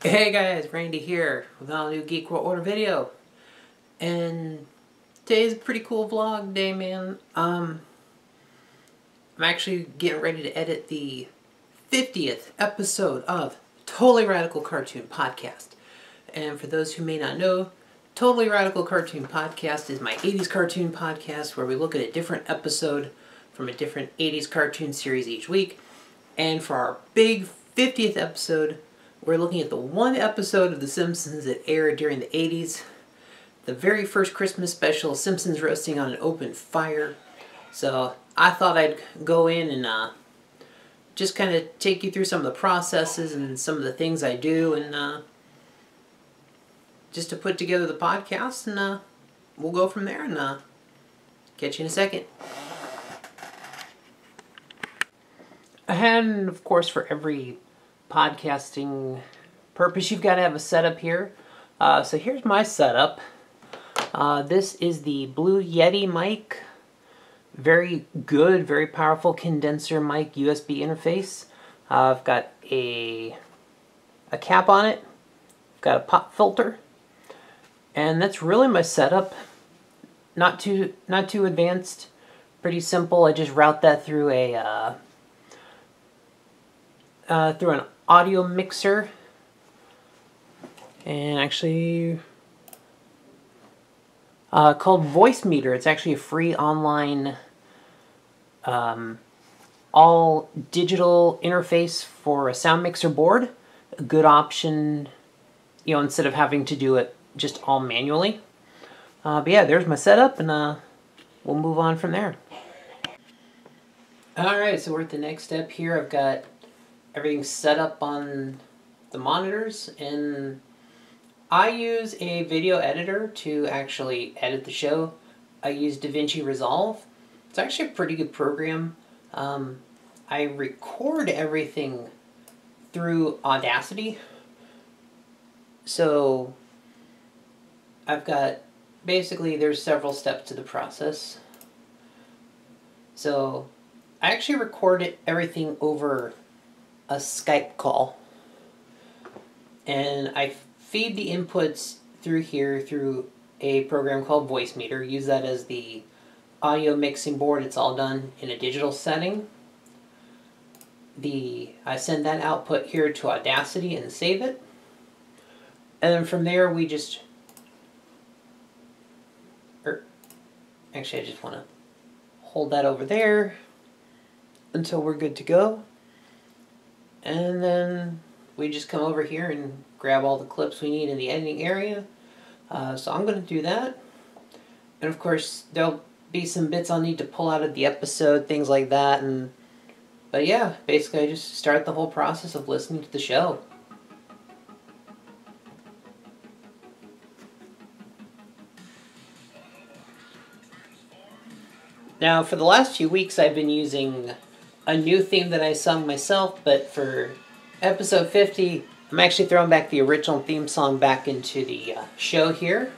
Hey guys, Randy here with a new Geek World Order video. And today's a pretty cool vlog day, man. I'm actually getting ready to edit the 50th episode of Totally Radical Cartoon Podcast. And for those who may not know, Totally Radical Cartoon Podcast is my 80s cartoon podcast where we look at a different episode from a different 80s cartoon series each week. And for our big 50th episode, we're looking at the one episode of The Simpsons that aired during the 80s. The very first Christmas special, Simpsons Roasting on an Open Fire. So I thought I'd go in and just kind of take you through some of the processes and some of the things I do, and just to put together the podcast, and we'll go from there, and catch you in a second. And of course, for every podcasting purpose, you've got to have a setup here. So here's my setup. This is the Blue Yeti mic. Very good, very powerful condenser mic USB interface. I've got a cap on it. I've got a pop filter. And that's really my setup. Not too advanced. Pretty simple. I just route that through through an audio mixer, and actually called Voicemeeter. It's actually a free online all digital interface for a sound mixer board. A good option, you know, instead of having to do it just all manually. But yeah, there's my setup, and we'll move on from there. Alright, so we're at the next step here. I've got everything set up on the monitors, and I use a video editor to actually edit the show. I use DaVinci Resolve. It's actually a pretty good program. I record everything through Audacity. So I've got, basically there's several steps to the process. So I actually recorded everything over a Skype call, and I feed the inputs through here through a program called Voicemeeter. Use that as the audio mixing board. It's all done in a digital setting. I send that output here to Audacity and save it, and then from there we just, actually I just want to hold that over there until we're good to go. And then we just come over here and grab all the clips we need in the editing area. So I'm going to do that. And of course, there'll be some bits I'll need to pull out of the episode, things like that. But yeah, basically I just start the whole process of listening to the show. Now, for the last few weeks, I've been using a new theme that I sung myself, but for episode 50, I'm actually throwing back the original theme song back into the show here.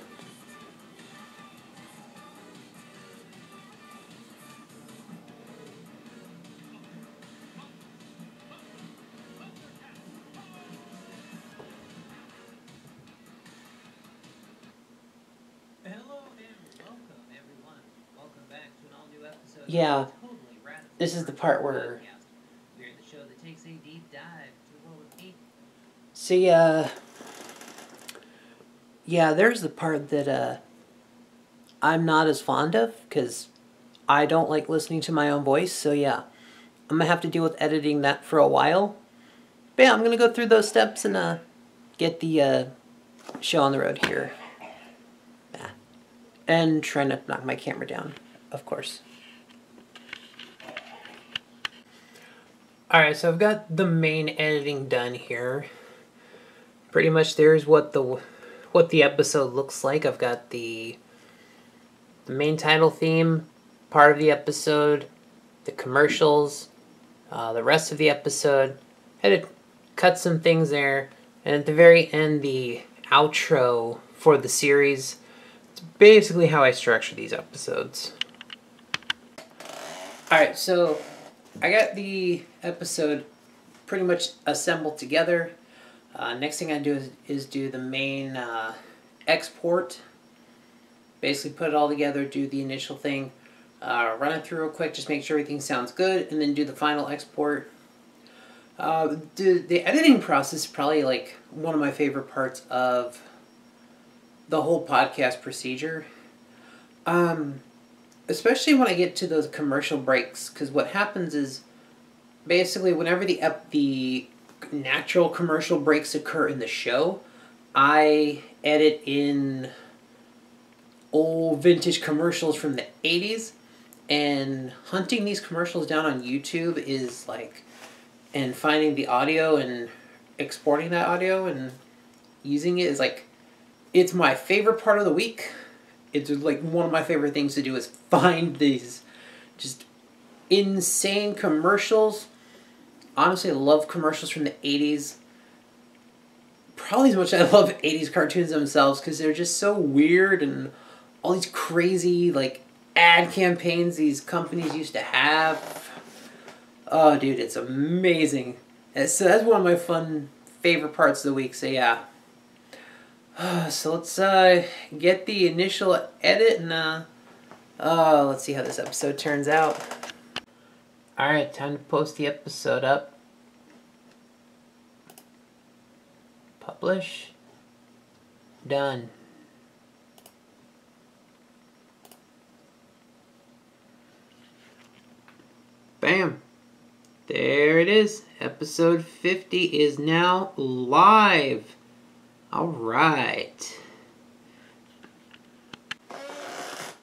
Hello and welcome, everyone. Welcome back to an all-new episode. Yeah, this is the part where we're the show that takes a deep dive to the world of geek. See, yeah, there's the part that I'm not as fond of, because I don't like listening to my own voice. So yeah, I'm gonna have to deal with editing that for a while. But yeah, I'm gonna go through those steps and get the show on the road here. Yeah. And try not to knock my camera down, of course. Alright, so I've got the main editing done here. Pretty much there's what the episode looks like. I've got the main title theme, part of the episode, the commercials, the rest of the episode. Had to cut some things there, and at the very end, the outro for the series. It's basically how I structure these episodes. Alright, so I got the episode pretty much assembled together. Next thing I do is do the main export. Basically put it all together, do the initial thing, run it through real quick, just make sure everything sounds good, and then do the final export. The editing process is probably like one of my favorite parts of the whole podcast procedure. Especially when I get to those commercial breaks, because what happens is basically whenever the natural commercial breaks occur in the show, I edit in old vintage commercials from the 80s, and hunting these commercials down on YouTube is like, and finding the audio and exporting that audio and using it is like, it's my favorite part of the week. It's like one of my favorite things to do is find these just insane commercials. Honestly, I love commercials from the 80s. Probably as much as I love 80s cartoons themselves, because they're just so weird, and all these crazy like ad campaigns these companies used to have. Oh, dude, it's amazing. So that's one of my favorite parts of the week. So yeah. So let's get the initial edit, and let's see how this episode turns out. Alright, time to post the episode up. Publish. Done. Bam. There it is. Episode 50 is now live. Alright.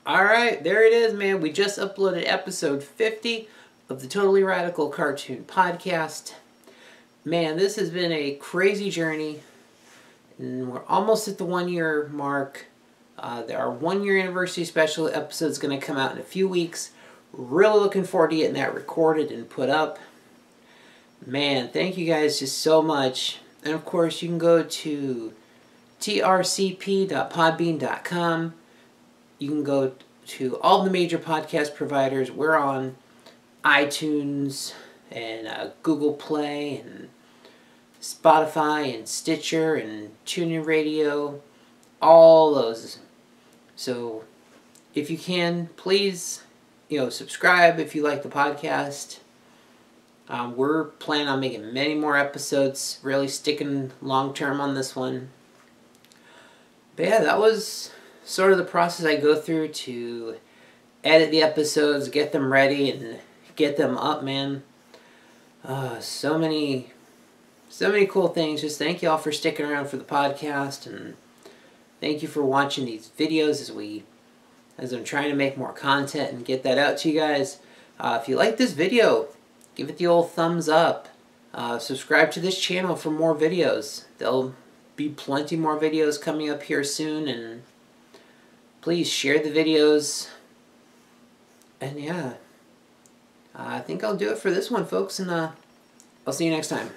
Alright, there it is, man. We just uploaded episode 50 of the Totally Radical Cartoon Podcast. Man, this has been a crazy journey. And we're almost at the 1 year mark. Our 1 year anniversary special episode is going to come out in a few weeks. Really looking forward to getting that recorded and put up. Man, thank you guys just so much. And of course, you can go to trcp.podbean.com. You can go to all the major podcast providers. We're on iTunes and Google Play and Spotify and Stitcher and TuneIn Radio. All those. So if you can, please, subscribe if you like the podcast. We're planning on making many more episodes, really sticking long term on this one. But yeah, that was sort of the process I go through to edit the episodes, get them ready, and get them up, man. So many cool things. Just thank y'all for sticking around for the podcast, and thank you for watching these videos as I'm trying to make more content and get that out to you guys. If you like this video, give it the old thumbs up. Subscribe to this channel for more videos. There'll be plenty more videos coming up here soon, and please share the videos. And yeah, I think I'll do it for this one, folks, and I'll see you next time.